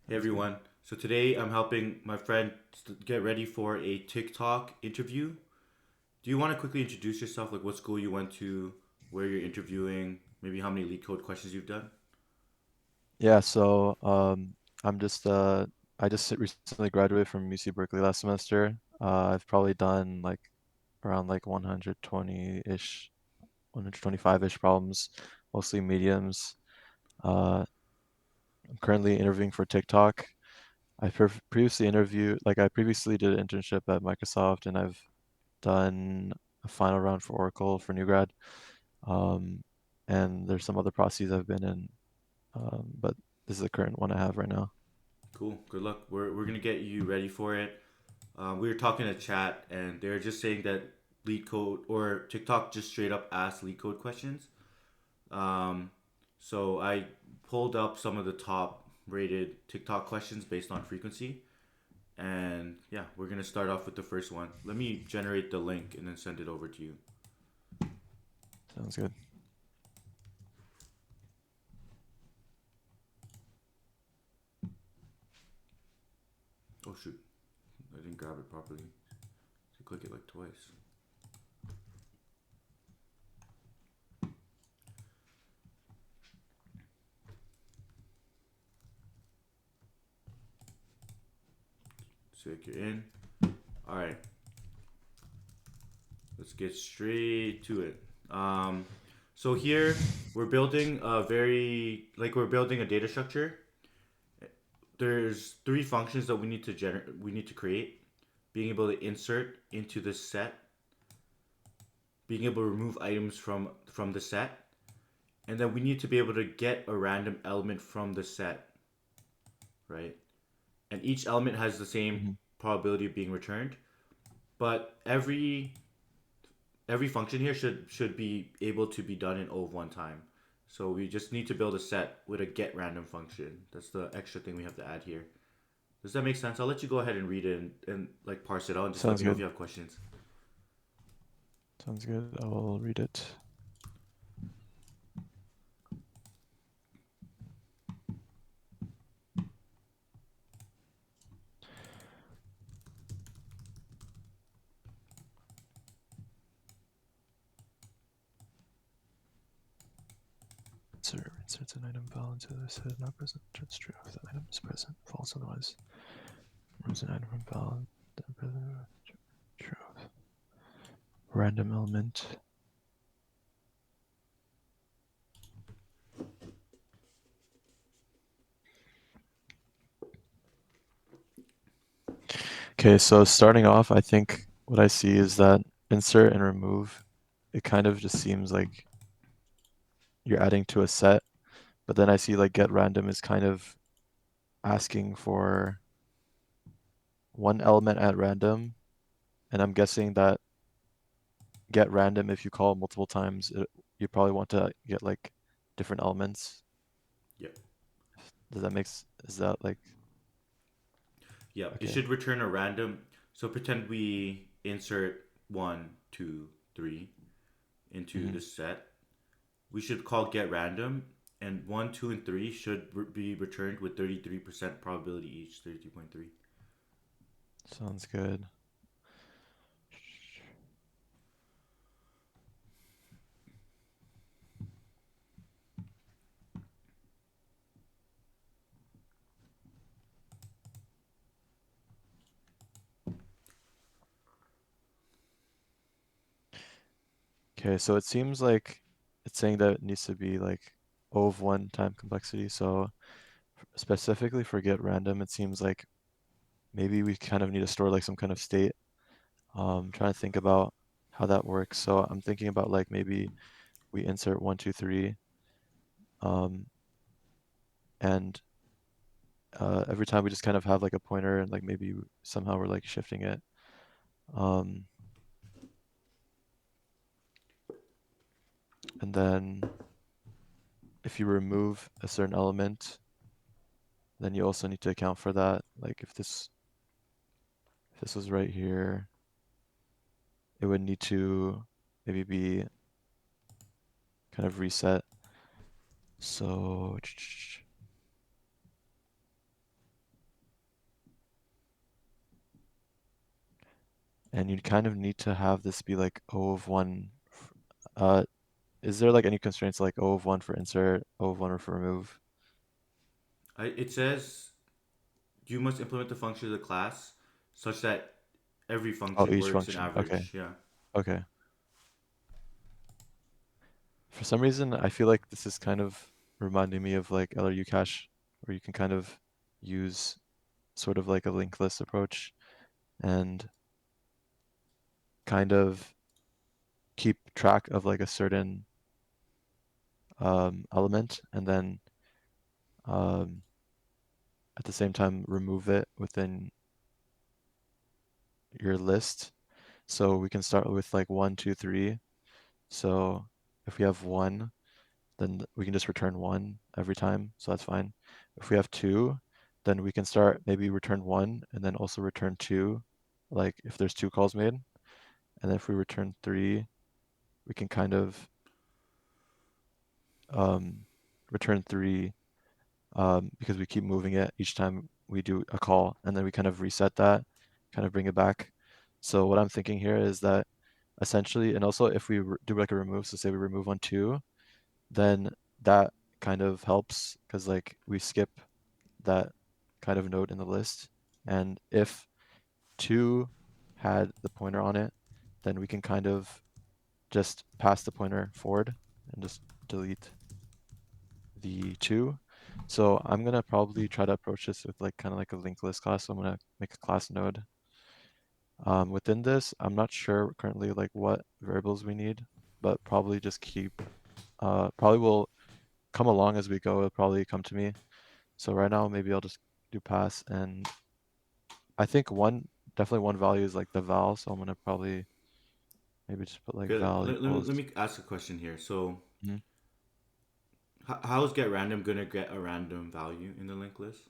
Hey everyone. So today I'm helping my friend get ready for a TikTok interview. Do you want to quickly introduce yourself, like what school you went to, where you're interviewing, maybe how many lead code questions you've done? Yeah, so I'm just I just recently graduated from UC Berkeley last semester. I've probably done like around like 120-ish, 125-ish problems, mostly mediums. Uh, I'm currently interviewing for TikTok. Previously I previously did an internship at Microsoft, and I've done a final round for Oracle for new grad. Um, and there's some other processes I've been in, but this is the current one I have right now. Cool. Good luck. We're gonna get you ready for it. We were talking to chat, and they're just saying that lead code or TikTok just straight up asked lead code questions. Um, so I pulled up some of the top rated TikTok questions based on frequency. And yeah, we're gonna start off with the first one. Let me generate the link and then send it over to you. Sounds good. Oh shoot, I didn't grab it properly. So click it like twice. Sick, you're in. All right, let's get straight to it. Um, so here we're building a we're building a data structure. There's three functions that we need to create. Being able to insert into the set, being able to remove items from the set, and then we need to be able to get a random element from the set, right? And each element has the same Mhm. probability of being returned, but every function here should be able to be done in O of one time. So we just need to build a set with a get random function. That's the extra thing we have to add here. Does that make sense? I'll let you go ahead and read it and like parse it out and just let Sounds me know if good. you have questions. Sounds good. I will read it. Insert inserts an item file into the set not present. Returns true if the item is present. False otherwise. Removes an item from file. Then present. True. Random element. Okay, so starting off, I think what I see is that insert and remove, it kind of just seems like you're adding to a set, but then I see like get random is kind of asking for one element at random, and I'm guessing that get random, if you call multiple times, you probably want to get like different elements. Yep. Is that like, Yep. It okay? should return a random. So pretend we insert one, two, three into Hmm. the set. We should call get random, and one, two, and three should be returned with 33% probability each. 33.3. Sounds good. Okay, so it seems like it's saying that it needs to be like O of one time complexity. So specifically for get random, it seems like maybe we kind of need to store like some kind of state. Trying to think about how that works. So I'm thinking about like maybe we insert one, two, three, um, and every time we just kind of have like a pointer and like maybe somehow we're like shifting it. Um, and then if you remove a certain element, then you also need to account for that. Like if this was right here, it would need to maybe be kind of reset. So and you kind of need to have this be like O of one. Uh, is there like any constraints like O of one for insert, O of one for remove? It says you must implement the function of the class such that every Oh, function each works in function. Okay, average. Yeah. okay. For some reason, I feel like this is kind of reminding me of like LRU cache, where you can kind of use sort of like a linked list approach and kind of keep track of like a certain element and then um, at the same time remove it within your list. So we can start with like 1, 2, 3. So if we have 1, then we can just return 1 every time. So that's fine. If we have 2, then we can start maybe return 1 and then also return 2, like if there's 2 calls made. And then if we return 3, we can kind of um, return 3 because we keep moving it each time we do a call, and then we kind of reset that, kind of bring it back. So what I'm thinking here is that essentially, and also if we do like a remove, so say we remove on 2, then that kind of helps because like we skip that kind of node in the list. And if 2 had the pointer on it, then we can kind of just pass the pointer forward and just delete the 2. So I'm gonna probably try to approach this with like kind of like a linked list class. So I'm gonna make a class node. Within this, I'm not sure currently like what variables we need, but probably just keep probably will come along as we go. It'll probably come to me. So right now maybe I'll just do pass, and I think definitely one value is like the val. So I'm gonna probably maybe just put like Okay. val Let equals. me ask a question here. So Mhm. how is GetRandom gonna get a random value in the linked list?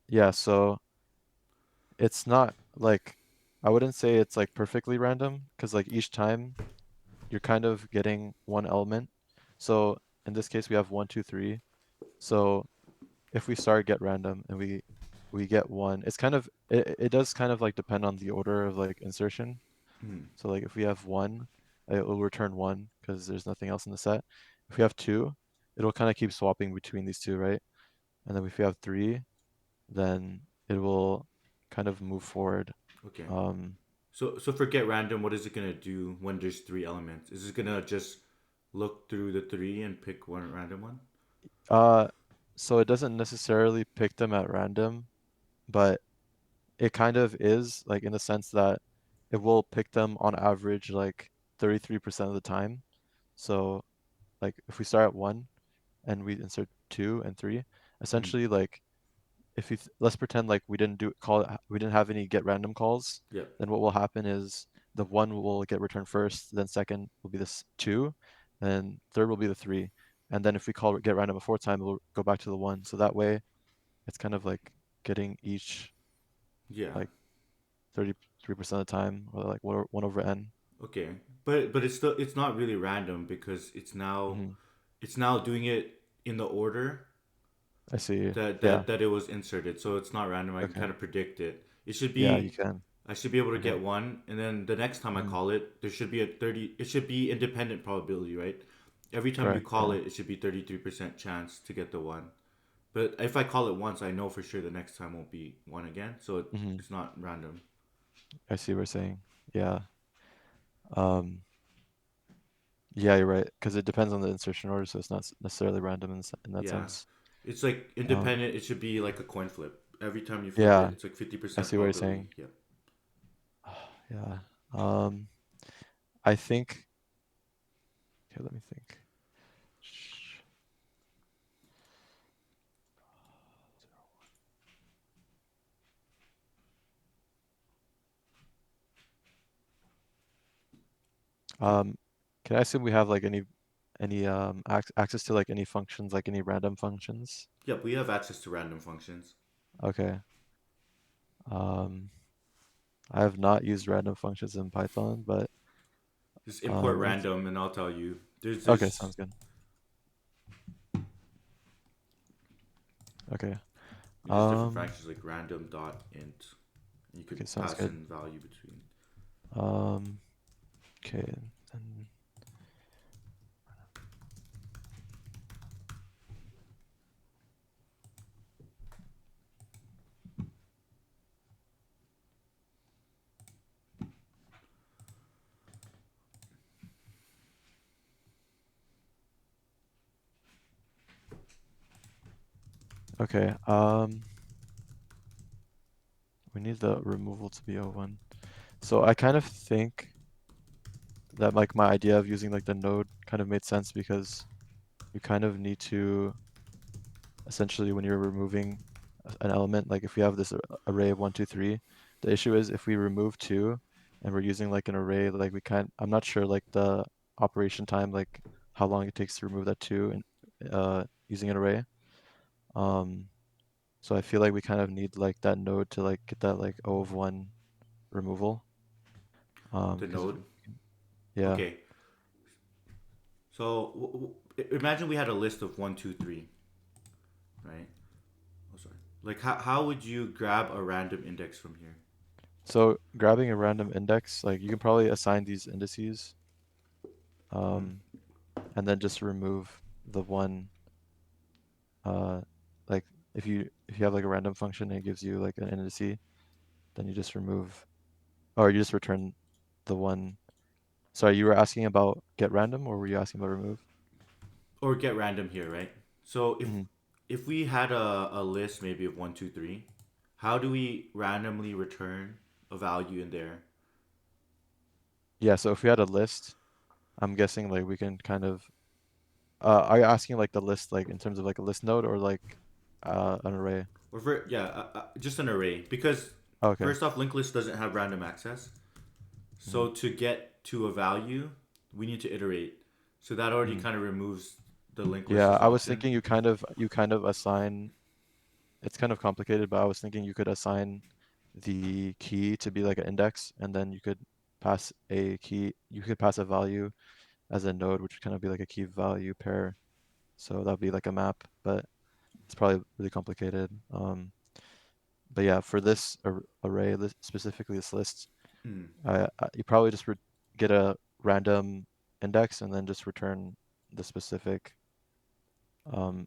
Yeah, so it's not like I wouldn't say it's like perfectly random because like each time you're kind of getting one element. So in this case, we have 1, 2, 3. So if we start get random and we get 1, it's kind of it does kind of like depend on the order of like insertion. Hmm. So like if we have 1, it will return 1 because there's nothing else in the set. If we have 2, it'll kind of keep swapping between these two, right? And then if we have 3, then it will kind of move forward. Okay. Um, So for GetRandom, what is it gonna do when there's three elements? Is it gonna just look through the three and pick one random one? uh, so it doesn't necessarily pick them at random, but it kind of is like in the sense that it will pick them on average like 33% of the time. So like if we start at 1 and we insert 2 and 3, Hmm. essentially like if you let's pretend like we didn't have any get random calls, Yep. then what will happen is the 1 will get returned first, then second will be this 2, and third will be the 3. And then if we call get random a fourth time, it will go back to the 1. So that way it's kind of like getting each Yeah. like 33% of the time, or like 1 over n. Okay. But it's not really random because Hmm. it's now doing it in the order I see. that Yeah. it was inserted. So it's not random. I can Okay. kind of predict it. It should Yeah, you be can. I should be able to Okay. get one, and then the next time I Hmm. call it, there should be a 30. It should be independent probability, right? Every time you Correct. call Yeah. it, it should be 33% chance to get the one. But if I call it once, I know for sure the next time won't be one again. So Hmm. it's not random. I see what you're saying. Yeah. Um, yeah, you're right. Because it depends on the insertion order, so it's not necessarily random in that Yeah, sense. it's like Um, independent. It should be like a coin flip. Every time you flip it, yeah, it's like fifty I percent see what you're probability. saying. Yeah. Yeah. Um, I think. Okay, let me think. Okay. Um, can I assume we have like any access to like any functions, like any random functions? Yep. We have access to random functions. Okay. Um, I have not used random functions in Python, but Just import let me see. random, and I'll tell you. Okay, There's sounds good. Okay. different Um, functions like random dot int. You Okay, could sounds pass good. in value between. Um, okay, then, okay, we need the removal to be O1. So I kind of think that like my idea of using like the node kind of made sense because you kind of need to essentially when you're removing an element, like if we have this array of 1, 2, 3, the issue is if we remove 2 and we're using like an array, like we can't, I'm not sure like the operation time, like how long it takes to remove that 2 and using an array. Um, so I feel like we kind of need like that node to like get that like O of 1 removal. The Because if node. yeah, Okay. So imagine we had a list of one, two, three, right? Oh, sorry. Like how would you grab a random index from here? so grabbing a random index, like you can probably assign these indices, Hmm. um, and then just remove the one, uh, like if you have like a random function and it gives you like an indice, then you just remove, or you just return the one. Sorry, you were asking about get random, or were you asking about remove? Or get random here, right? So Hmm. if we had a list maybe of one, two, three, how do we randomly return a value in there? Yeah, so if we had a list, I'm guessing like we can kind of, are you asking like the list like in terms of like a list node or like an array? Or for yeah, just an array because Oh, okay. first off, linked list doesn't have random access. Hmm. So to get to a value, we need to iterate. So that already Hmm. kind of removes the linked list Yeah, as I was option. thinking you kind of assign, it's kind of complicated, but I was thinking you could assign the key to be like an index, and then you could pass a key, you could pass a value as a node, which would kind of be like a key value pair. So that'd be like a map, but it's probably really complicated. But yeah, for this array, specifically this list, Hmm. you probably just get a random index and then just return the specific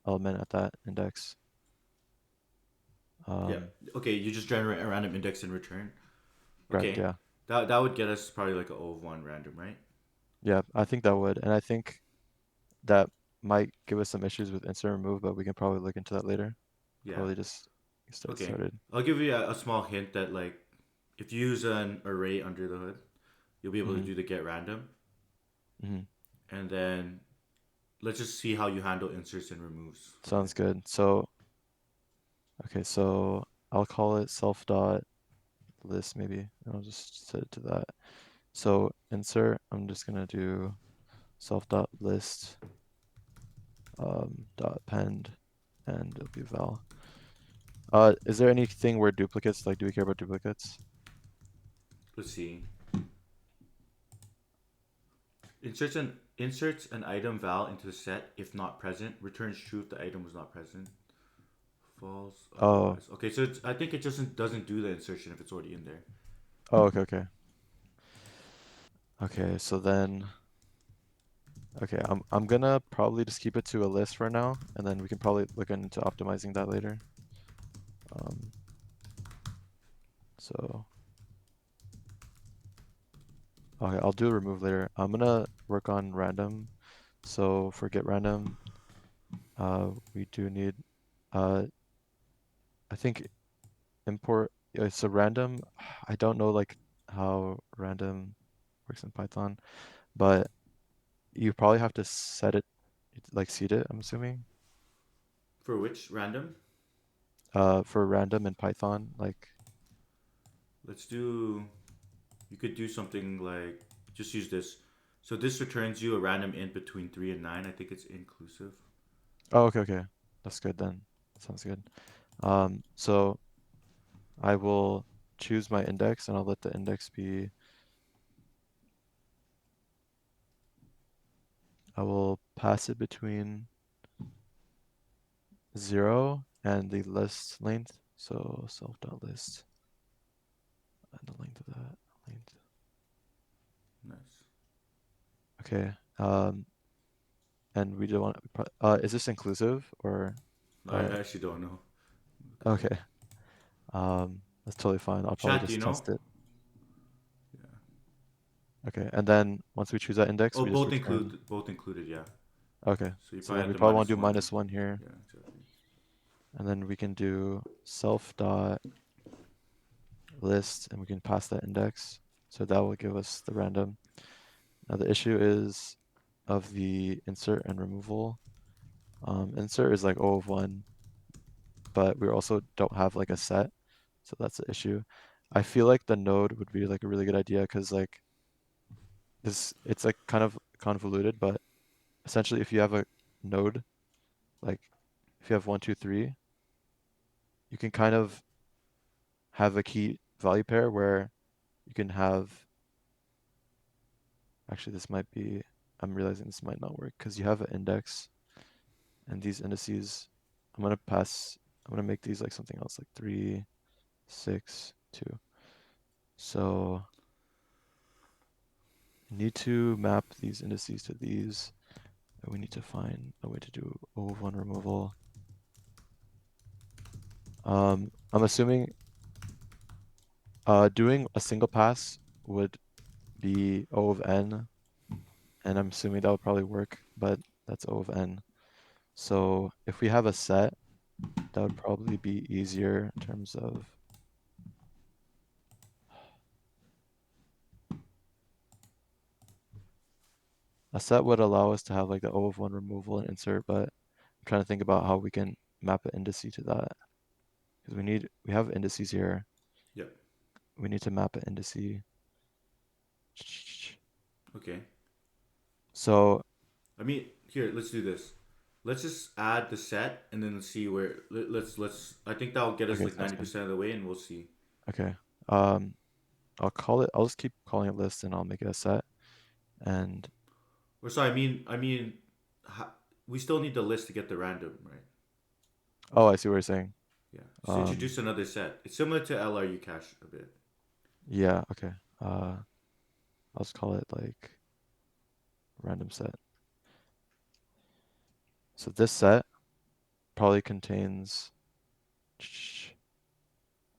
element at that index. Yeah. Um, Okay, you just generate a random index in return. correct, Okay. yeah. That would get us probably like a O of one random, right? Yeah, I think that would. And I think that might give us some issues with insert remove, but we can probably look into that later. Yeah. Probably just get Okay. started. I'll give you a small hint that like if you use an array under the hood, you'll be able to Hmm. do the get random, Hmm. and then let's just see how you handle inserts and removes with Sounds it. good. So, okay, so I'll call it self dot list maybe. And I'll just set it to that. So insert, I'm just gonna do self dot list dot append, and it'll be val. Is there anything where duplicates, like do we care about duplicates? Let's see. Inserts an item val into the set if not present. Returns true if the item was not present. False Oh, otherwise. Okay, so I think it just doesn't do the insertion if it's already in there. oh, okay, okay. Okay, so then, okay, I'm gonna probably just keep it to a list for now, and then we can probably look into optimizing that later. Um, so, okay, I'll do a remove later. I'm gonna work on random. So for get random, we do need, uh, I think import, so random, I don't know like how random works in Python, but you probably have to set it, like seed it, I'm assuming, For which random? for random in Python, like, Let's do. You could do something like just use this. So this returns you a random int between 3 and 9. I think it's inclusive. oh, okay, okay, that's good then. Sounds good. So I will choose my index and I'll let the index be, I will pass it between 0 and the list length. So self.list. and the length of that length. Nice. Okay. And we don't want. Is this inclusive or? I Uh, actually don't know. Look at it. okay. That's totally fine. I'll probably Chat, do you just know? test it. Yeah. Okay. And then once we choose that index, Oh, we just return. both included. Yeah. Okay. So you So probably then had we the probably want minus to do one. -1 here, Yeah, exactly. and then we can do self dot list, and we can pass that index. So that will give us the random. Now the issue is of the insert and removal. Insert is like O of 1, but we also don't have like a set, so that's the issue. I feel like the node would be like a really good idea because like this it's like kind of convoluted, but essentially if you have a node, like if you have 1, 2, 3, you can kind of have a key value pair where you can have actually this might be I'm realizing this might not work because you have an index and these indices I'm gonna make these like something else like 3, 6, 2. So we need to map these indices to these, and we need to find a way to do O of 1 removal. I'm assuming doing a single pass would be O of n, and I'm assuming that would probably work, but that's O of n. So if we have a set, that would probably be easier in terms of a set would allow us to have like the O of 1 removal and insert, but I'm trying to think about how we can map an indice to that because we have indices here. Yep. We need to map an indice. Okay. So I mean, here, let's do this. Let's just add the set and then see where. Let's. I think that'll get us okay, like sounds ninety good. percent of the way, and we'll see. Okay. I'll just keep calling it list and I'll make it a set. And Or sorry, I mean, ha- we still need the list to get the random, right? oh, I see what you're saying. Yeah. So Um, introduce another set. It's similar to LRU cache a bit. yeah, okay. I'll just call it like random set. So this set probably contains,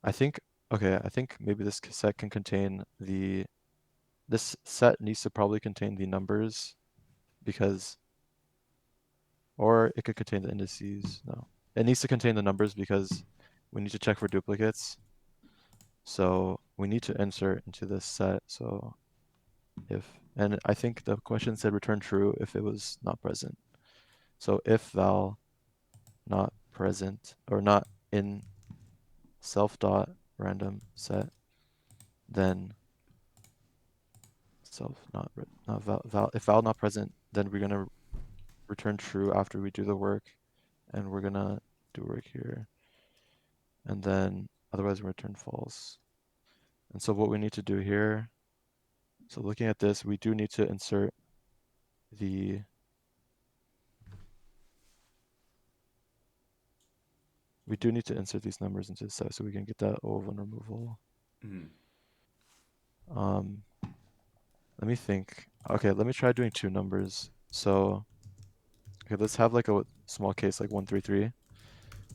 I think, okay, I think maybe this set can contain this set needs to probably contain the numbers because, or it could contain the indices. No, it needs to contain the numbers because we need to check for duplicates. So we need to insert into this set. So and I think the question said return true if it was not present. So if val not present or not in self dot random set, then self not val if val not present, then we're gonna return true after we do the work, and we're gonna do work here, and then otherwise we return false. And so what we need to do here, so looking at this, we do need to insert the we do need to insert these numbers into the set so we can get that O of 1 removal. Mm. Um, let me think. Okay, let me try doing two numbers. So, okay, let's have like a small case like 133.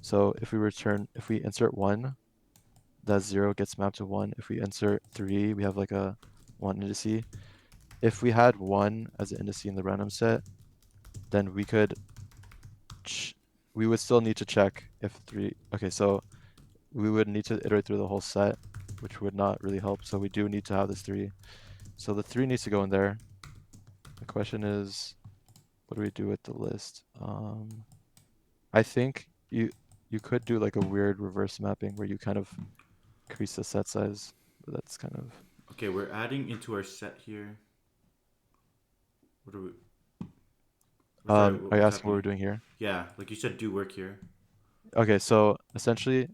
So if we insert 1, that 0 gets mapped to 1. If we insert 3, we have like a 1 indice. If we had 1 as an indice in the random set, then we would still need to check if 3, okay, so we would need to iterate through the whole set, which would not really help. So we do need to have this 3. So the 3 needs to go in there. The question is, what do we do with the list? I think you could do like a weird reverse mapping where you kind of increase the set size, but that's kind of Okay, we're adding into our set here. What are we? Sorry, are you what's asking what we're happening? doing here? Yeah, like you said, do work here. Okay, so essentially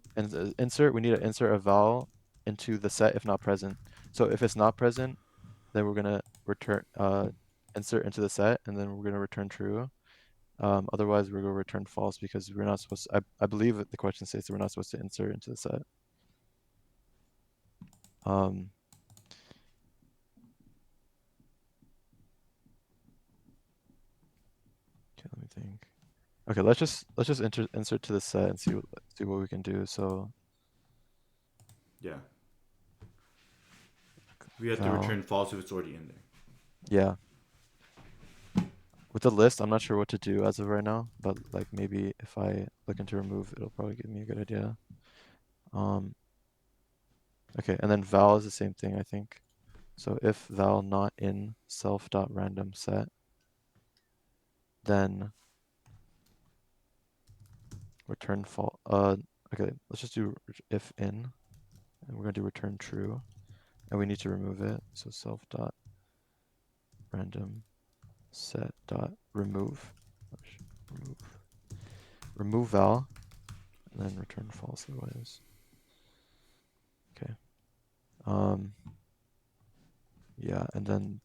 insert we need to insert a val into the set if not present. So if it's not present, then we're gonna return insert into the set and then we're gonna return true. Otherwise we're gonna return false because we're not supposed to, I believe that the question states that we're not supposed to insert into the set. Um, okay, let me think. Okay, let's just insert to the set and see what we can do. So Yeah. We have to val, return false if it's already in there. yeah. With the list, I'm not sure what to do as of right now, but like maybe if I look into remove, it'll probably give me a good idea. Um, okay, and then val is the same thing, I think. So if val not in self dot random set, then return false. Okay, let's just do if in, and we're gonna do return true, and we need to remove it. So self dot random set dot remove, remove, remove val, and then return false otherwise. Okay. Um, yeah, and then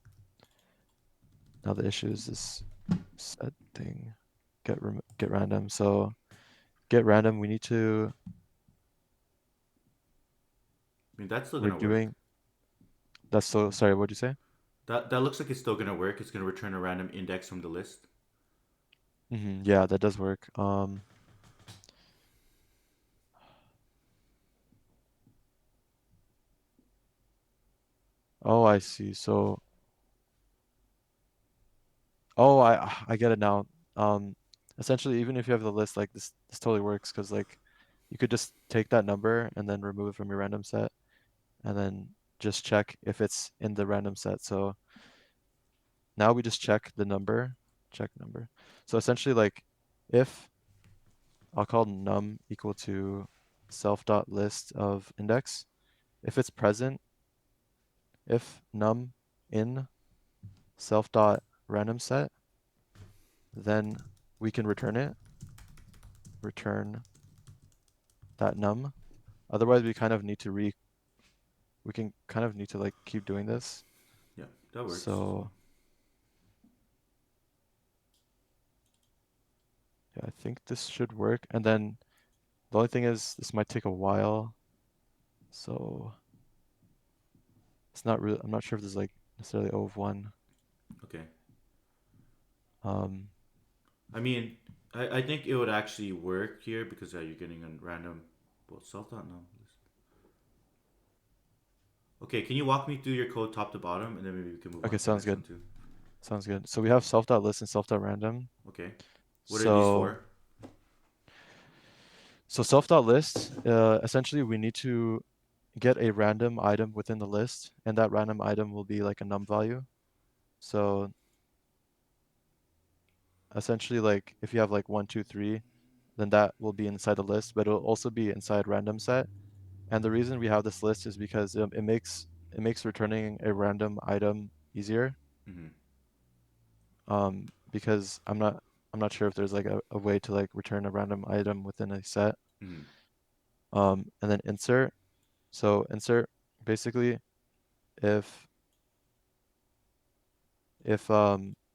now the issue is this set thing, get random. So get random, we need to, I mean, that's still we're gonna work. doing, that's so, sorry, what'd you say? That looks like it's still gonna work. It's gonna return a random index from the list. Yeah, that does work. Oh, I see. So, oh, I get it now. Um, essentially, even if you have the list, like this totally works because like you could just take that number and then remove it from your random set, and then just check if it's in the random set. So now we just check the number, check number. So essentially, like if I'll call num equal to self dot list of index, if it's present, if num in self dot random set, then we can return it, return that num. Otherwise, we can kind of need to like keep doing this. Yeah, that works. So yeah, I think this should work. And then the only thing is this might take a while. So it's not really, I'm not sure if this is like necessarily O of one. Okay. Um, I mean, I think it would actually work here because you're getting a random. Well, self dot num list. Okay, can you walk me through your code top to bottom, and then maybe we can move on okay, to the sounds next one good. too. Sounds good. So we have self.list and self.random. Okay. What are these So for? so self.list, essentially we need to get a random item within the list, and that random item will be like a num value. So essentially, like if you have like one, two, three, then that will be inside the list, but it'll also be inside random set. And the reason we have this list is because it makes returning a random item easier. Mm-hmm. Because I'm not sure if there's like a way to like return a random item within a set. Mm-hmm. And then insert. So insert basically if if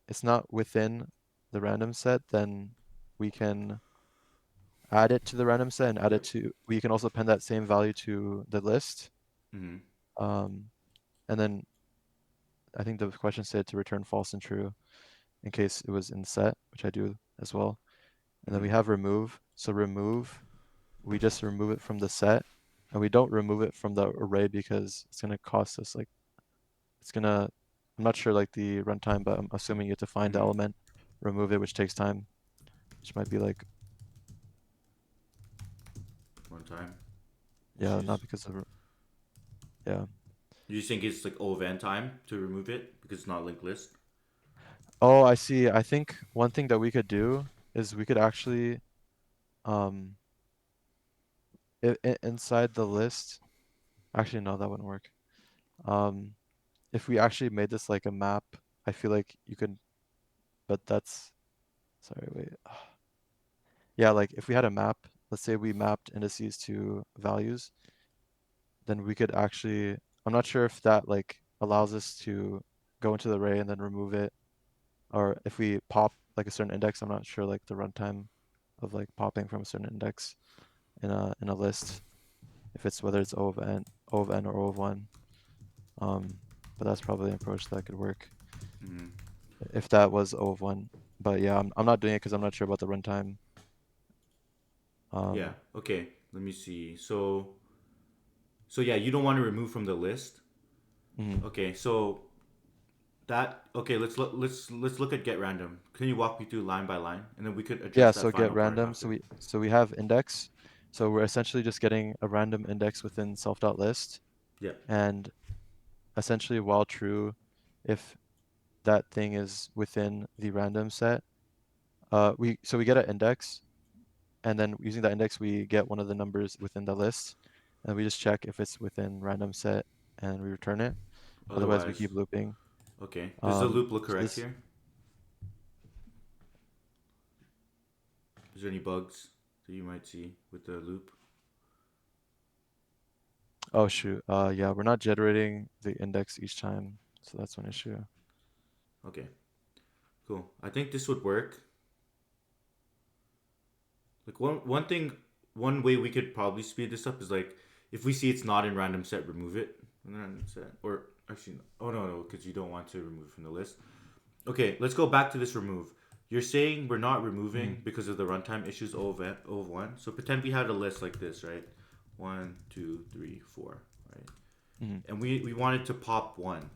it's not within the random set, then we can add it to the random set and add it Yep. to, we can also append that same value to the list. Mm-hmm. Um, and then I think the question said to return false and true in case it was in set, which I do as well. And then Mm-hmm. we have remove. So remove, we just remove it from the set, and we don't remove it from the array because it's gonna cost us like it's gonna, I'm not sure like the runtime, but I'm assuming you have to find the Mm-hmm. element, remove it, which takes time, which might be like, One time yeah, not issues. because of, yeah. You just think it's like O of n time to remove it because it's not linked list? Oh, I see. I think one thing that we could do is we could actually, um, inside the list, actually, no, that wouldn't work. Um, if we actually made this like a map, I feel like you could, but that's, sorry, wait. Yeah, like if we had a map, let's say we mapped indices to values, then we could actually, I'm not sure if that like allows us to go into the array and then remove it, or if we pop like a certain index, I'm not sure like the runtime of like popping from a certain index in a list, if it's whether it's O of n or O of 1. Um, but that's probably an approach that could work Mm-hmm. if that was O of 1. But yeah, I'm not doing it because I'm not sure about the runtime. Yeah. Um, Okay. Let me see. So yeah, you don't want to remove from the list. mhm. Okay. So that okay. Let's look at get random. Can you walk me through line by line, and then we could Yeah, address that so get final part random. So after. we have index. So we're essentially just getting a random index within self.list. Yeah. And essentially while true, if that thing is within the random set, we get an index, and then using that index we get one of the numbers within the list, and we just check if it's within random set and we return it. Otherwise we Otherwise, keep looping. okay. Does the loop look So correct this here? Is there any bugs that you might see with the loop? Oh shoot. Yeah, we're not generating the index each time, so that's one issue. Okay. Cool. I think this would work. Like one way we could probably speed this up is like if we see it's not in random set, remove it in random set. Or actually, oh no, because you don't want to remove it from the list. Okay, let's go back to this remove. You're saying we're not Hmm. removing because of the runtime issues O of one. So pretend we had a list like this, right? One, two, three, four, right? Hmm. And we wanted to pop one.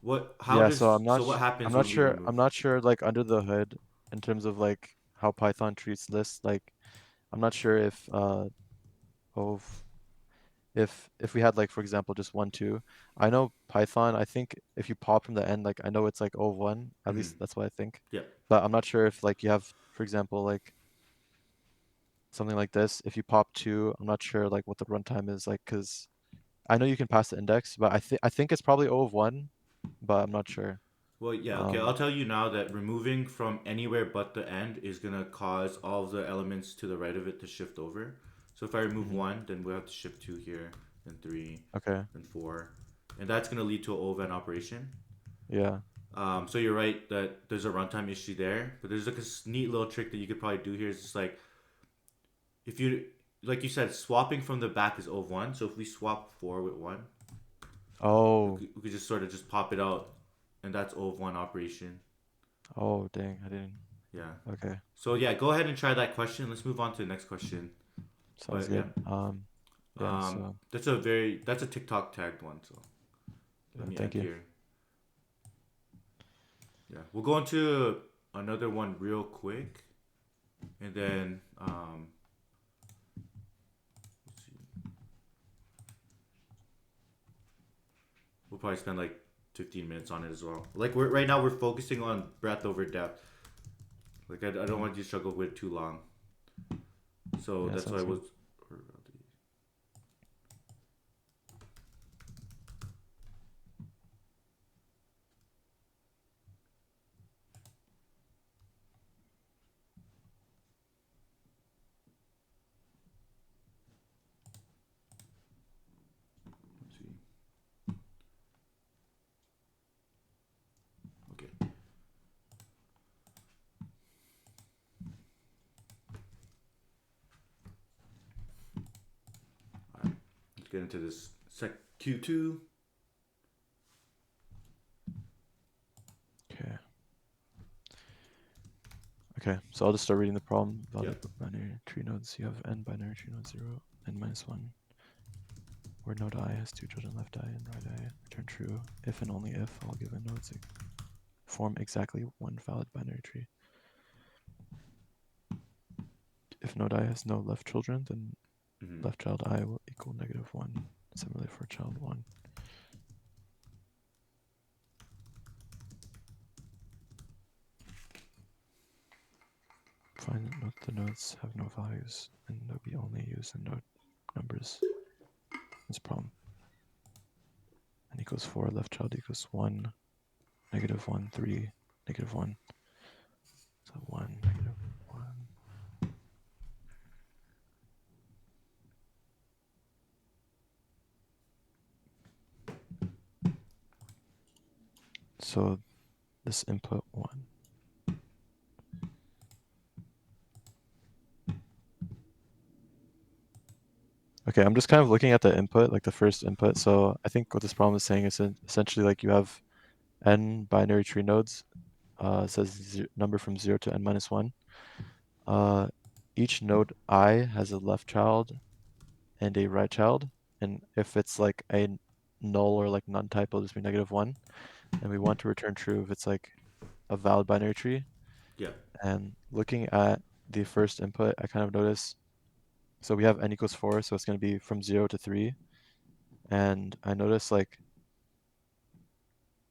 What? How Yeah, so does? So what I'm happens not when we sure remove? I'm not sure like under the hood in terms of like how Python treats lists. Like I'm not sure if of if we had like for example just 1 2. I know Python, I think if you pop from the end, like I know it's like O of 1, at Mm-hmm. least that's what I think. Yeah. But I'm not sure if like you have for example like something like this, if you pop 2, I'm not sure like what the runtime is like, because I know you can pass the index, but I think it's probably O of 1, but I'm not sure. Well, yeah, okay. I'll Um, tell you now that removing from anywhere but the end is gonna cause all of the elements to the right of it to shift over. So if I remove mhm. one, then we'll have to shift two here, then three, Okay. then four, and that's gonna lead to an overrun operation. Yeah. So you're right that there's a runtime issue there, but there's like a neat little trick that you could probably do here. Is just like if you, like you said, swapping from the back is O of one. So if we swap four with one, Oh. we could just sort of just pop it out, and that's O of one operation. Oh, dang. I didn't. Yeah. Okay. So yeah, go ahead and try that question. Let's move on to the next question. Sounds But yeah, good. Yeah, so that's a TikTok tagged one. So let yeah, me thank end you. here. Yeah, we'll go into another one real quick, and then let's see. We'll probably spend like 15 minutes on it as well. Like we're right now we're focusing on breadth over depth. Like I don't Mhm. want you to struggle with too long. So Yeah, that's why I sounds was. good. Let's see. Okay. All right. Let's get into this sec Q2. Okay. Okay, so I'll just start reading the problem. Yeah. Valid binary tree nodes. You have n binary tree node 0, n minus 1, where node I has two children, left eye and right eye. Return true if and only if all given nodes form exactly one valid binary tree. If node I has no left children, then Mm-hmm. left child I will equal -1. Similarly for child 1. Find that the nodes have no values and they'll be only used in node numbers. This problem. N equals 4, left child equals 1, -1, 3, -1. So 1, -1. So this input 1. Okay, I'm just kind of looking at the input, like the first input. So I think what this problem is saying is essentially like you have n binary tree nodes. It says number from 0 to n minus 1. Uh, each node I has a left child and a right child. And if it's like a null or like none type, it'll just be -1. And we want to return true if it's like a valid binary tree. Yeah. And looking at the first input, I kind of notice, so we have n equals 4, so it's going to be from 0 to 3. And I notice like,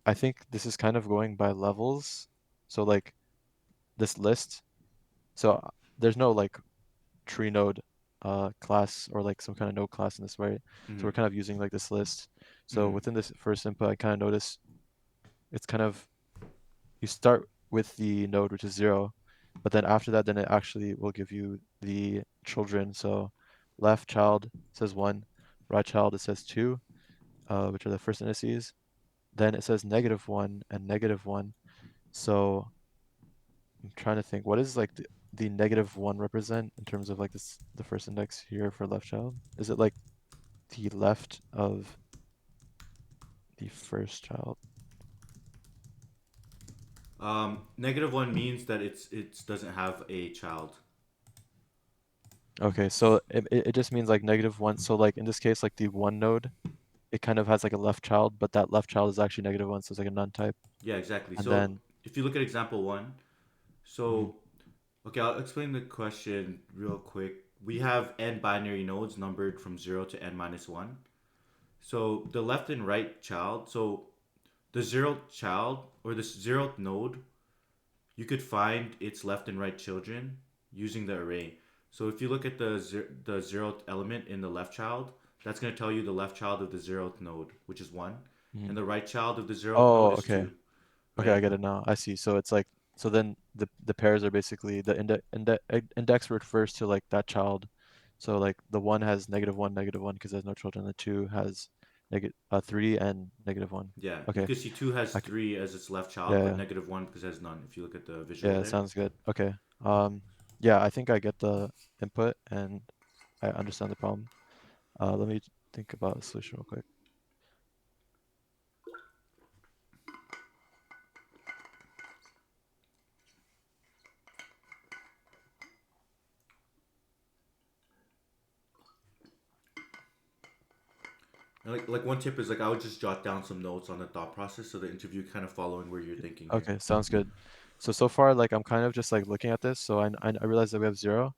I think this is kind of going by levels. So like this list, so there's no like tree node class or like some kind of node class in this, right? So Mm-hmm. we're kind of using like this list. So Mm-hmm. within this first input, I kind of notice it's kind of, you start with the node, which is 0, but then after that, then it actually will give you the children. So left child says 1, right child it says 2, which are the first indices. Then it says -1 and -1. So I'm trying to think, what is like the -1 represent in terms of like this, the first index here for left child? Is it like the left of the first child? -1 means that it doesn't have a child. Okay, so it just means like -1. So like in this case, like the one node, it kind of has like a left child, but that left child is actually -1, so it's like a non-type. Yeah, exactly. And So then, if you look at example one, mhm, so okay, I'll explain the question real quick. We have n binary nodes numbered from 0 to n minus 1. So the left and right child, so the zeroth child or the zeroth node, you could find its left and right children using the array. So if you look at the zeroth element in the left child, that's going to tell you the left child of the zeroth node, which is 1, and mhm. the right child of the zeroth node Oh, is okay. 2, Okay, I right? get it now. I see. So it's like, so then the pairs are basically the index refers to like that child. So like the one has -1, -1 because there's no children. The two has negative 3 and -1. Yeah, Okay. because see 2 has I c 3 as its left yeah, child, but yeah, -1 because it has none. If you look at the visual yeah, there. sounds good. Okay. Yeah, I think I get the input and I understand the problem. Let me think about a solution real quick. And like one tip is like I would just jot down some notes on the thought process so the interview kind of following where you're thinking here. Okay, sounds good. So far, like I'm kind of just like looking at this. So I realize that we have 0,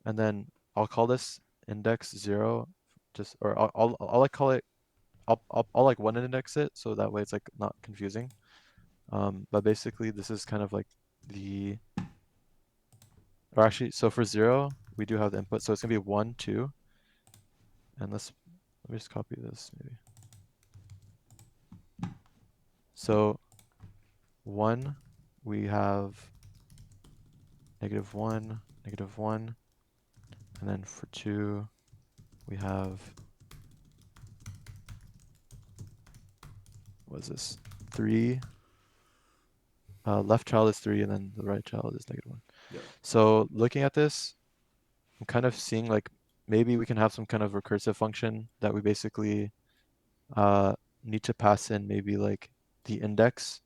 and then I'll call this index 0, just, or I'll like call it, I'll like one index it so that way it's like not confusing. But basically this is kind of like the, or actually, so for 0 we do have the input, so it's gonna be 1, 2, and let me just copy this maybe. So 1 we have -1, -1, and then for 2 we have, what is this? 3. Left child is 3, and then the right child is -1. Yep. So looking at this, I'm kind of seeing like maybe we can have some kind of recursive function that we basically uh, need to pass in maybe like the index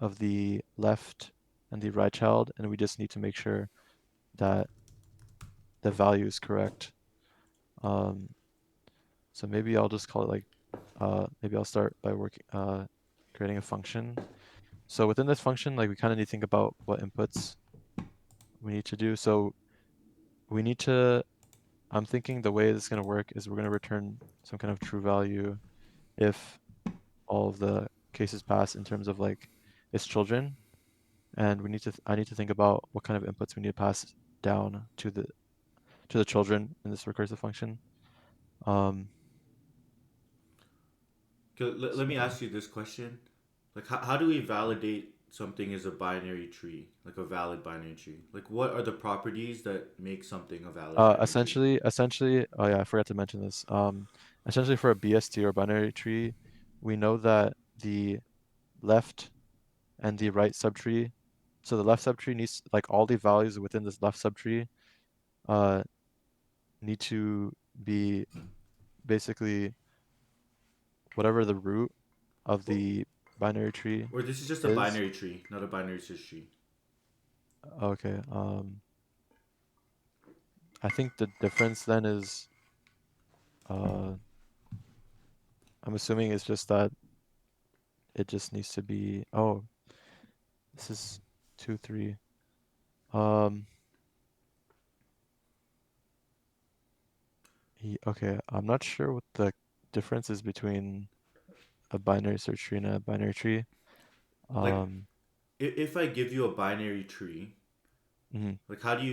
of the left and the right child, and we just need to make sure that the value is correct. Um, so maybe I'll just call it like, maybe I'll start by creating a function. So within this function, like we kind of need to think about what inputs we need to do. So we need to, I'm thinking the way this is going to work is we're going to return some kind of true value if all of the cases pass in terms of like its children. And we need to, I need to think about what kind of inputs we need to pass down to the children in this recursive function. Um, Let me so ask you this question: like, how do we validate something as a binary tree, like a valid binary tree? Like, what are the properties that make something a valid binary tree? essentially, oh yeah, I forgot to mention this. Essentially for a BST or binary tree, we know that the left and the right subtree, so the left subtree needs, like all the values within this left subtree, uh, need to be basically whatever the root of Or, the binary tree or this is just a is. binary tree, not a binary search tree. Okay. I think the difference then is, uh, I'm assuming it's just that it just needs to be, oh, this is 2, 3. Um, okay, I'm not sure what the difference is between a binary search tree and a binary tree. Like Um, if I give you a binary tree, mhm, like how do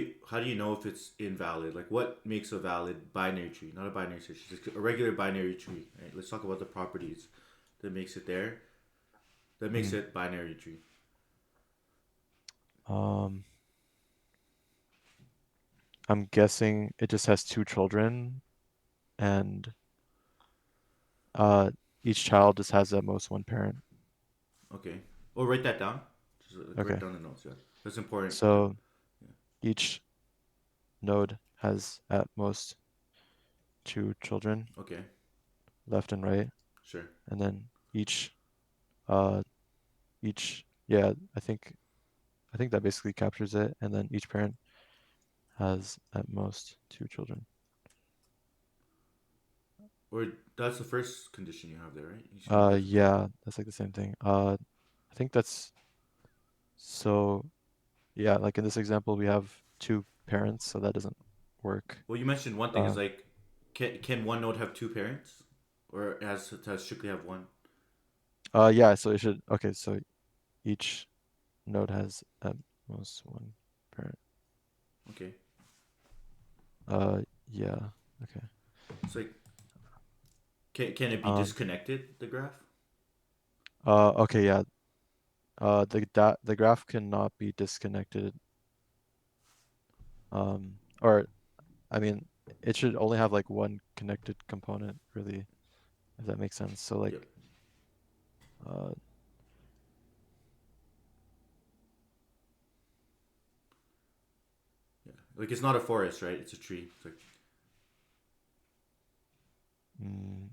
you know if it's invalid? Like what makes a valid binary tree, not a binary search, just a regular binary tree. Right? Let's talk about the properties that makes it there. That makes mhm. it binary tree. Um, I'm guessing it just has two children and uh, each child just has at most one parent. Okay. Well, write that down. Just like, write Okay, down the notes. Yeah, that's important. That so each node has at most two children, okay. left and right, Sure. and then uh yeah, I think that basically captures it, and then each parent has at most two children. Or that's the first condition you have there, right? Each node has a child. Yeah, that's like the same thing. I think that's so yeah, like in this example we have two parents, so that doesn't work. Well, you mentioned one thing is Uh, like, can one node have two parents, or it has strictly have one? yeah, so it should okay, so each node has at most one parent. Okay. Yeah, okay. It's like, can it be Um, disconnected? The graph. okay, yeah. The graph cannot be disconnected. Or I mean, it should only have like one connected component, really, if that makes sense. So like, Yep. uh, Yeah. Like it's not a forest, right? It's a tree. It's like, mm,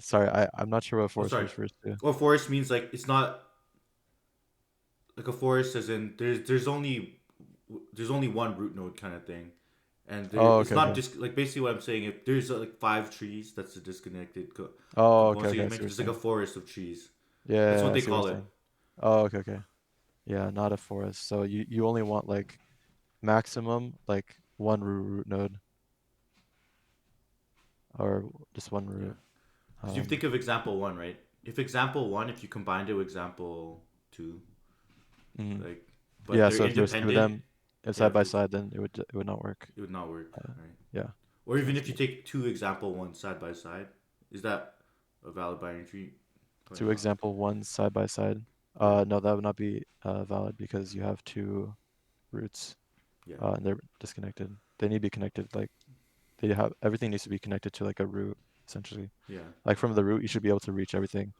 sorry, I'm not sure what oh, forest sorry. refers to. Well, forest means like it's not like a forest, as in there's only one root node kind of thing, and there Oh, it's okay, not okay. just like basically what I'm saying. If there's like five trees, that's a disconnected Oh, okay, component. So okay. you I see what mentioned you're it's like a saying. forest of trees. That's Yeah, what I they see what you're call it. saying. Oh, okay, okay. Yeah, not a forest. So you only want like maximum like one root node or just one Yeah, root. because you think of example one, right? If example one, if you combined it with example two, Mhm. like, but Yeah, they're so if there's two of independent. them Yeah, side if by there's side, then it would not work. it would not work, right? Yeah, Or so even that's if you good. take two example ones side by side, is that a valid binary tree? Probably Two not. example ones side by side. Yeah, No, that would not be valid because you have two roots yeah, and they're disconnected. They need to be connected. Like they have everything needs to be connected to like a root essentially. yeah. Like from the root, you should be able to reach everything.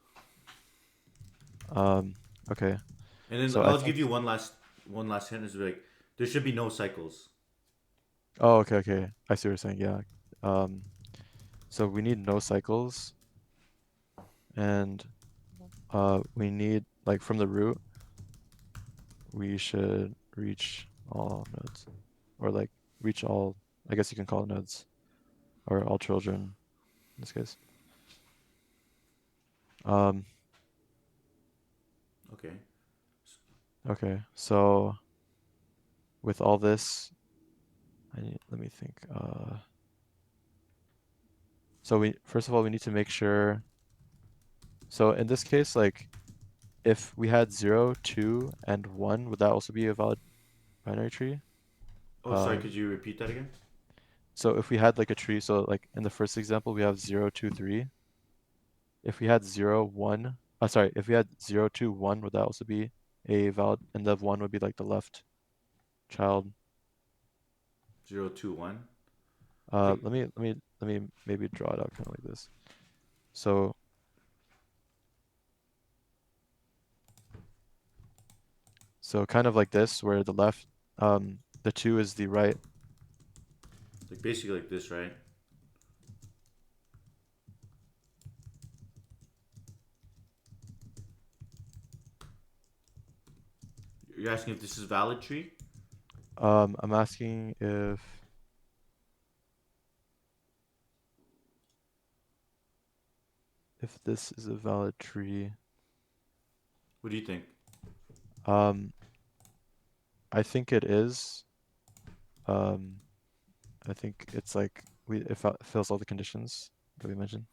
Um, okay. And then So I I'll think. give you one last hint is like there should be no cycles. Oh, okay, okay. I see what you're saying. Yeah. Um, so we need no cycles, and we need like from the root, we should reach all nodes, or like reach all. I guess you can call it nodes, or all children in this case. Um, Okay. okay. So with all this, let me think. So we first of all we need to make sure. So in this case, like if we had 0, 2, and 1, would that also be a valid binary tree? Oh, sorry. Uh, Could you repeat that again? so if we had like a tree, so like in the first example we have 0, 2, 3. If we had 0, 1, sorry, if we had 0, 2, 1, would that also be a valid? And the 1 would be like the left child. 0, 2, 1. Like Let me maybe draw it out kind of like this. So kind of like this, where the left, um, The 2 is the right. Like basically like this, right? You're asking if this is valid tree? I'm asking if this is a valid tree. What do you think? Um, I think it is. Um, I think it's like it fills all the conditions that we mentioned.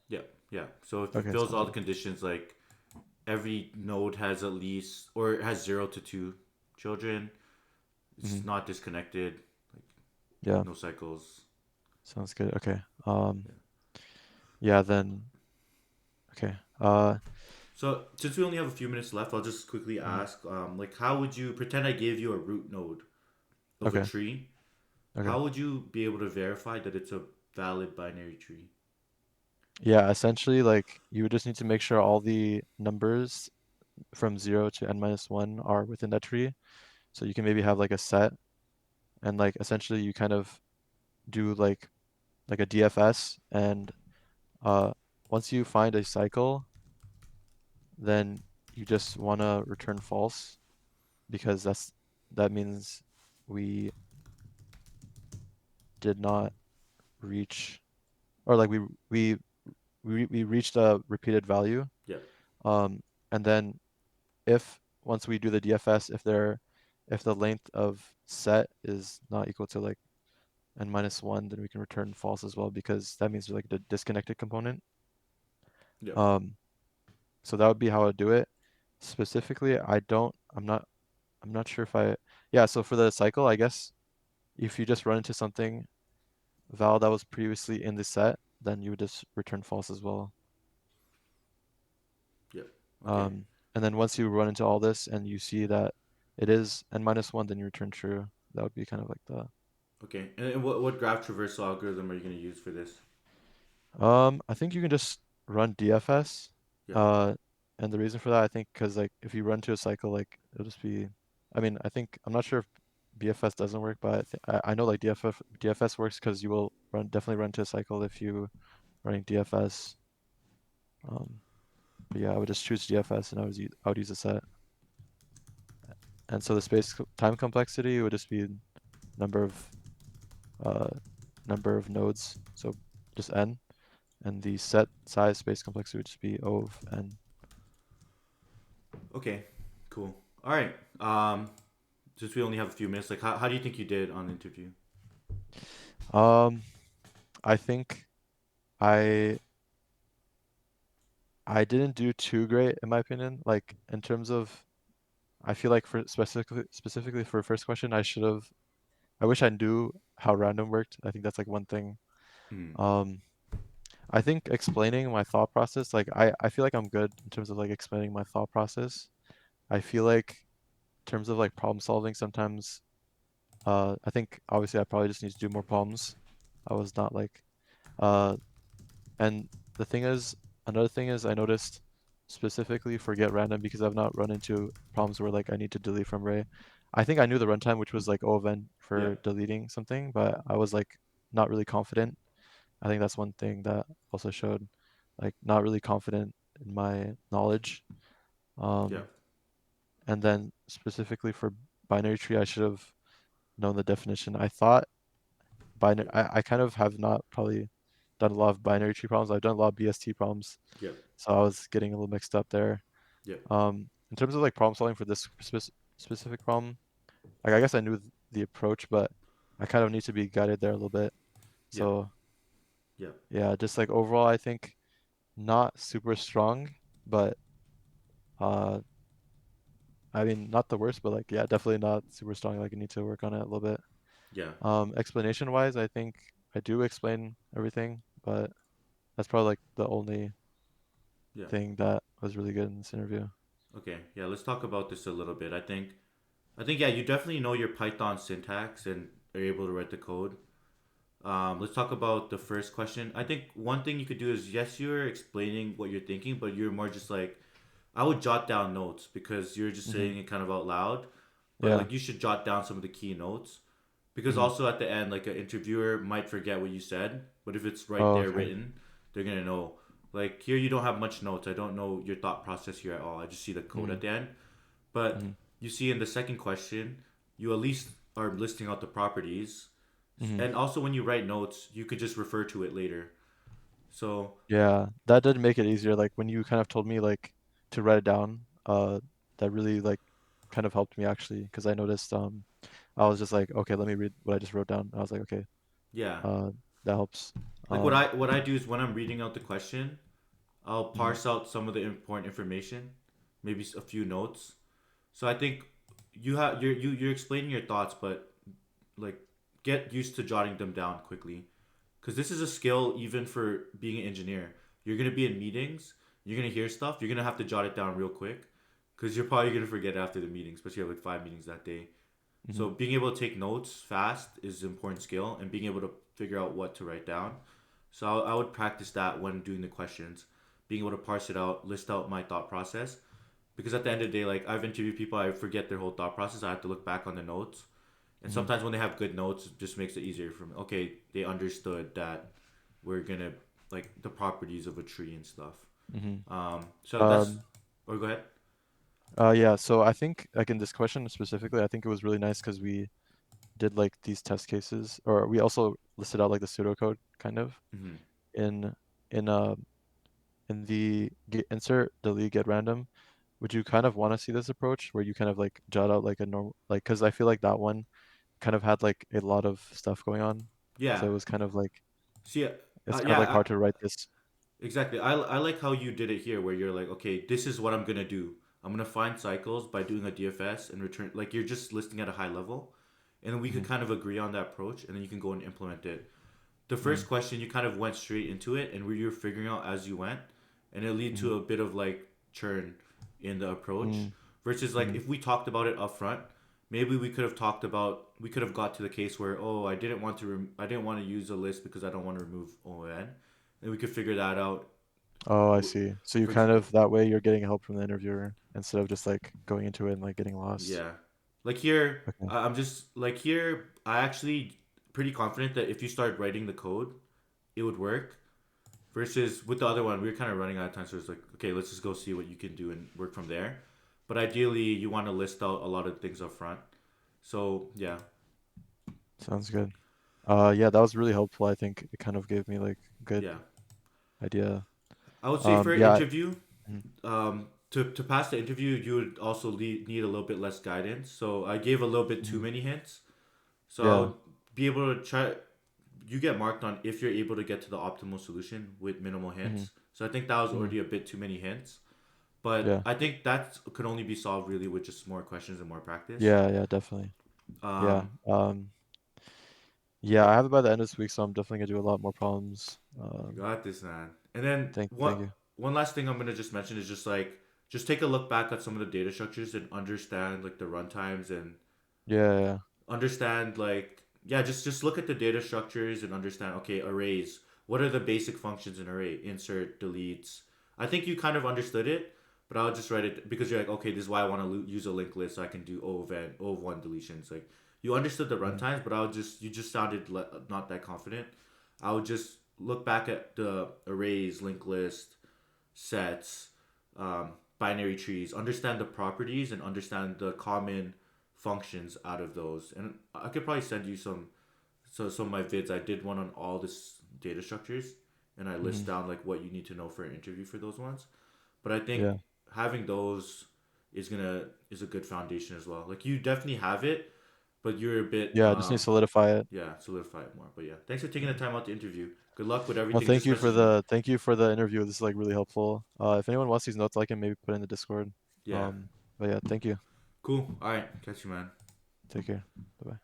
Yeah, yeah. So if it Okay, fills sounds all the good. conditions, like every node has at least, or it has 0 to 2 children, Hmm. it's not disconnected, like Yeah, no cycles. sounds good. Okay. Yeah. Yeah, then okay. So since we only have a few minutes left, I'll just quickly Mhm. ask, like, how would you pretend I gave you a root node of a Okay. tree? Okay. How would you be able to verify that it's a valid binary tree? Yeah, essentially, like you would just need to make sure all the numbers from 0 to n minus 1 are within that tree. So you can maybe have like a set, and like essentially you kind of do like a DFS, and uh once you find a cycle, then you just want to return false, because that means we did not reach, or like we reached a repeated value. Yeah, Um, and then if once we do the DFS, if the length of set is not equal to like n minus one, then we can return false as well, because that means like the disconnected component. yeah, Um, so that would be how I would do it. Specifically, I'm not sure if yeah, so for the cycle, I guess if you just run into something val that was previously in the set, then you would just return false as well. yeah. Okay, Um, and then once you run into all this and you see that it is n minus one, then you return true. That would be kind of like the okay. And what graph traversal algorithm are you going to use for this? I think you can just run DFS. Yeah, Uh, and the reason for that, I think, because like if you run to a cycle, like it'll just be, I mean, I think I'm not sure if BFS doesn't work, but I know like DFS works because you will definitely run to a cycle if you running DFS. Um, but yeah, I would just choose DFS, and I would use a set. And so the time complexity would just be number of uh number of nodes, so just n, and the set size space complexity would just be O of n. okay, cool. All right. Since we only have a few minutes, like, how do you think you did on the interview? Um, I think I I didn't do too great in my opinion. Like in terms of, I feel like for specifically for first question, I wish I knew how random worked. I think that's like one thing. Hmm. Um, I think explaining my thought process, like I feel like I'm good in terms of like explaining my thought process. I feel like in terms of like problem solving, sometimes I think obviously I probably just need to do more problems. I was not like uh And the thing is, another thing is I noticed specifically for GetRandom, because I've not run into problems where like I need to delete from Ray. I think I knew the runtime, which was like O of n Yeah, for deleting something, but I was like not really confident. I think that's one thing that also showed, like not really confident in my knowledge. yeah, Um, and then specifically for binary tree, I should have known the definition. I thought binary, yeah, I kind of have not probably done a lot of binary tree problems. I've done a lot of BST problems, yeah, so I was getting a little mixed up there. yeah, In terms of like problem solving for this specific problem, like I guess I knew the approach, but I kind of need to be guided there a little bit. yeah, So yeah, yeah, just like overall, I think not super strong, but uh, I mean not the worst, but like yeah, definitely not super strong. Like I need to work on it a little bit. yeah, Explanation wise, I think I do explain everything, but that's probably like the only yeah. thing that was really good in this interview. Okay, yeah. Let's talk about this a little bit. I think, yeah, you definitely know your Python syntax and are able to write the code. Let's talk about the first question. I think one thing you could do is, yes, you're explaining what you're thinking, but you're more just like, I would jot down notes because you're just Hmm. saying it kind of out loud. but Yeah. like you should jot down some of the key notes because Hmm. also at the end, like an interviewer might forget what you said, but if it's right Oh, there okay. written, they're gonna know. Like here, you don't have much notes. I don't know your thought process here at all. I just see the code Hmm. at the end. But Hmm. you see in the second question, you at least are listing out the properties, Hmm. and also when you write notes, you could just refer to it later. So Yeah, that did make it easier. Like when you kind of told me like to write it down, that really like kind of helped me actually because I noticed I was just like, okay, let me read what I just wrote down. I was like, okay, yeah, uh that helps. like what Um, I do is when I'm reading out the question, I'll mhm, parse out some of the important information, maybe a few notes. So I think you're explaining your thoughts, but like get used to jotting them down quickly because this is a skill even for being an engineer. You're gonna be in meetings, you're gonna hear stuff, you're gonna have to jot it down real quick because you're probably gonna forget after the meeting, especially if you have like 5 meetings that day. So mhm, being able to take notes fast is an important skill, and being able to figure out what to write down. So I would practice that when doing the questions, being able to parse it out, list out my thought process. Because at the end of the day, like I've interviewed people, I forget their whole thought process. I have to look back on the notes, and mhm, sometimes when they have good notes, it just makes it easier for me. Okay, they understood that we're gonna like the properties of a tree and stuff. mhm. So that's Um, or go ahead. yeah, so I think like in this question specifically, I think it was really nice because we did like these test cases, or we also listed out like the pseudocode kind of Mm-hmm. in in uh in the insert delete get random. Would you kind of want to see this approach where you kind of like jot out like a normal like because I feel like that one kind of had like a lot of stuff going on, Yeah. so it was kind of like See, it's kind of like yeah, hard to write this. exactly. I like how you did it here, where you're like, okay, this is what I'm gonna do. I'm gonna find cycles by doing a DFS and return. Like you're just listing at a high level, and then we could Hmm. kind of agree on that approach, and then you can go and implement it. The Hmm. first question, you kind of went straight into it, and where you're figuring out as you went, and it lead Hmm. to a bit of like churn in the approach. Hmm. Versus like Hmm. if we talked about it up front, maybe we could have got to the case where I didn't want to use a list because I don't want to remove ON, and we could figure that out. Oh, I see. So you For kind of that way you're getting help from the interviewer instead of just like going into it and like getting lost. yeah, like here, Okay. I'm just like here. I actually pretty confident that if you start writing the code, it would work. Versus with the other one, we were kind of running out of time, so it's like, okay, let's just go see what you can do and work from there. But ideally, you want to list out a lot of things up front. So yeah, Sounds good. Yeah, that was really helpful. I think it kind of gave me like good yeah. idea. I would say for an Yeah. interview, Mhm. to pass the interview, you would also need a little bit less guidance. So I gave a little bit too Mhm. many hints. So I Yeah. would be able to try. You get marked on if you're able to get to the optimal solution with minimal Mhm. hints. So I think that was Mhm. already a bit too many hints. But Yeah. I think that could only be solved really with just more questions and more practice. Yeah, yeah, definitely. Yeah. Um, Yeah, I have it by the end of this week, so I'm definitely gonna do a lot more problems. you got this, man. And then Thank you. one last thing I'm gonna just mention is just take a look back at some of the data structures and understand like the runtimes and Yeah, yeah. understand like yeah, just look at the data structures and understand okay arrays. What are the basic functions in array? Insert, deletes. I think you kind of understood it, but I'll just write it because you're like okay, this is why I want to use a linked list so I can do O of one deletions. Like you understood the Mhm. runtimes, but I'll just you just sounded not that confident. I would just look back at the arrays, linked list, sets, um, binary trees, understand the properties and understand the common functions out of those. And I could probably send you some of my vids. I did one on all this data structures, and I list Mhm. down like what you need to know for an interview for those ones. But I think Yeah. having those is a good foundation as well. Like you definitely have it, but you're a bit Yeah, I just need to solidify it. yeah, solidify it more. But yeah, thanks for taking the time out to interview. Good luck with Well, everything. Just message me. thank you for the interview. This is like really helpful. If anyone wants these notes, I can maybe put in the Discord. Yeah. Um, but yeah, thank you. Cool. All right. Catch you, man. Take care. Bye bye.